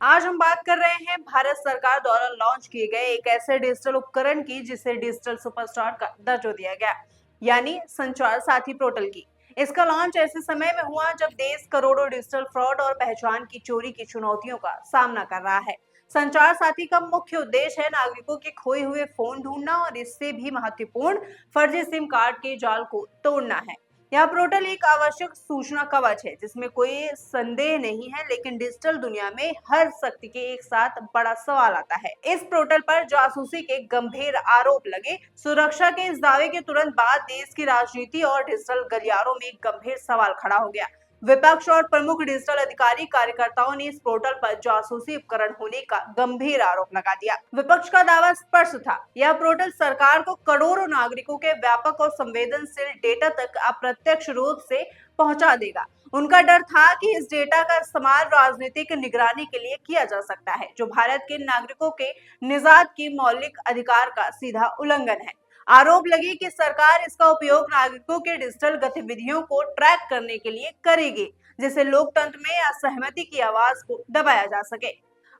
आज हम बात कर रहे हैं भारत सरकार द्वारा लॉन्च किए गए एक ऐसे डिजिटल उपकरण की जिसे डिजिटल सुपरस्टार का दर्जा दिया गया, यानी संचार साथी पोर्टल की। इसका लॉन्च ऐसे समय में हुआ जब देश करोड़ों डिजिटल फ्रॉड और पहचान की चोरी की चुनौतियों का सामना कर रहा है। संचार साथी का मुख्य उद्देश्य है नागरिकों के खोए हुए फोन ढूंढना और इससे भी महत्वपूर्ण फर्जी सिम कार्ड के जाल को तोड़ना है। यह पोर्टल एक आवश्यक सूचना कवच है जिसमें कोई संदेह नहीं है, लेकिन डिजिटल दुनिया में हर शक्ति के एक साथ बड़ा सवाल आता है। इस पोर्टल पर जासूसी के गंभीर आरोप लगे। सुरक्षा के इस दावे के तुरंत बाद देश की राजनीति और डिजिटल गलियारों में गंभीर सवाल खड़ा हो गया। विपक्ष और प्रमुख डिजिटल अधिकारी कार्यकर्ताओं ने इस पोर्टल पर जासूसी उपकरण होने का गंभीर आरोप लगा दिया। विपक्ष का दावा स्पष्ट था, यह पोर्टल सरकार को करोड़ों नागरिकों के व्यापक और संवेदनशील डेटा तक अप्रत्यक्ष रूप से पहुंचा देगा। उनका डर था कि इस डेटा का इस्तेमाल राजनीतिक निगरानी के लिए किया जा सकता है, जो भारत के नागरिकों के निजात की मौलिक अधिकार का सीधा उल्लंघन है। आरोप लगे कि सरकार इसका उपयोग नागरिकों के डिजिटल गतिविधियों को ट्रैक करने के लिए करेगी, जिससे लोकतंत्र में असहमति की आवाज को दबाया जा सके।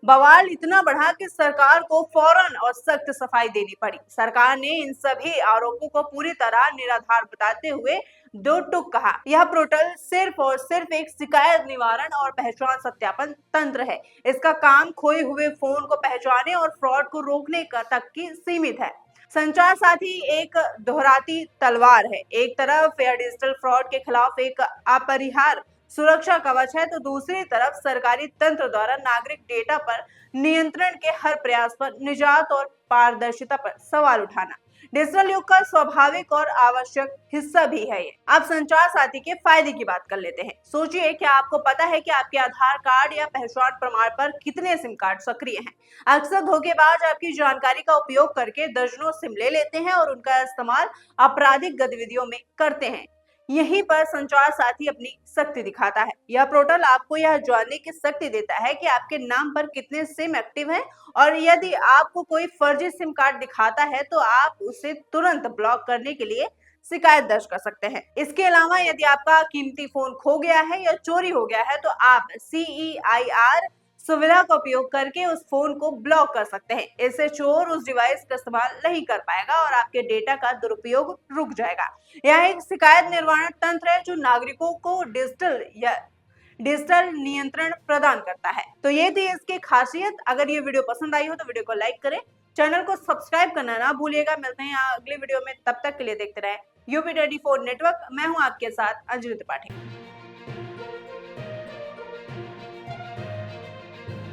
बवाल इतना बढ़ा कि सरकार को फौरन और सख्त सफाई देनी पड़ी। सरकार ने इन सभी आरोपों को पूरी तरह निराधार बताते हुए दो टूक कहा, यह पोर्टल सिर्फ और सिर्फ एक शिकायत निवारण और पहचान सत्यापन तंत्र है। इसका काम खोए हुए फोन को पहचाने और फ्रॉड को रोकने का तक की सीमित है। संचार साथी एक दोहराती तलवार है। एक तरफ यह डिजिटल फ्रॉड के खिलाफ एक अपरिहार्य सुरक्षा कवच है, तो दूसरी तरफ सरकारी तंत्र द्वारा नागरिक डेटा पर नियंत्रण के हर प्रयास पर निजात और पारदर्शिता पर सवाल उठाना डिजिटल युग का स्वाभाविक और आवश्यक हिस्सा भी है। ये अब संचार साथी के फायदे की बात कर लेते हैं। सोचिए, क्या आपको पता है कि आपके आधार कार्ड या पहचान प्रमाण पर कितने सिम कार्ड सक्रिय हैं? अक्सर धोखेबाज आपकी जानकारी का उपयोग करके दर्जनों सिम ले लेते हैं और उनका इस्तेमाल आपराधिक गतिविधियों में करते हैं। यहीं पर संचार साथी अपनी शक्ति दिखाता है। यह पोर्टल आपको यह जानने की शक्ति देता है कि आपके नाम पर कितने सिम एक्टिव हैं, और यदि आपको कोई फर्जी सिम कार्ड दिखाता है तो आप उसे तुरंत ब्लॉक करने के लिए शिकायत दर्ज कर सकते हैं। इसके अलावा यदि आपका कीमती फोन खो गया है या चोरी हो गया है तो आप CEIR सुविधा का उपयोग करके उस फोन को ब्लॉक कर सकते हैं। इससे चोर उस डिवाइस का इस्तेमाल नहीं कर पाएगा और आपके डेटा का दुरुपयोग रुक जाएगा। यह एक शिकायत निवारण तंत्र है जो नागरिकों को डिजिटल नियंत्रण प्रदान करता है। तो ये थी इसकी खासियत। अगर ये वीडियो पसंद आई हो तो वीडियो को लाइक करें, चैनल को सब्सक्राइब करना ना भूलिएगा। मिलते हैं अगले वीडियो में, तब तक के लिए देखते रहें UP24 नेटवर्क। मैं हूं आपके साथ अंजलि त्रिपाठी।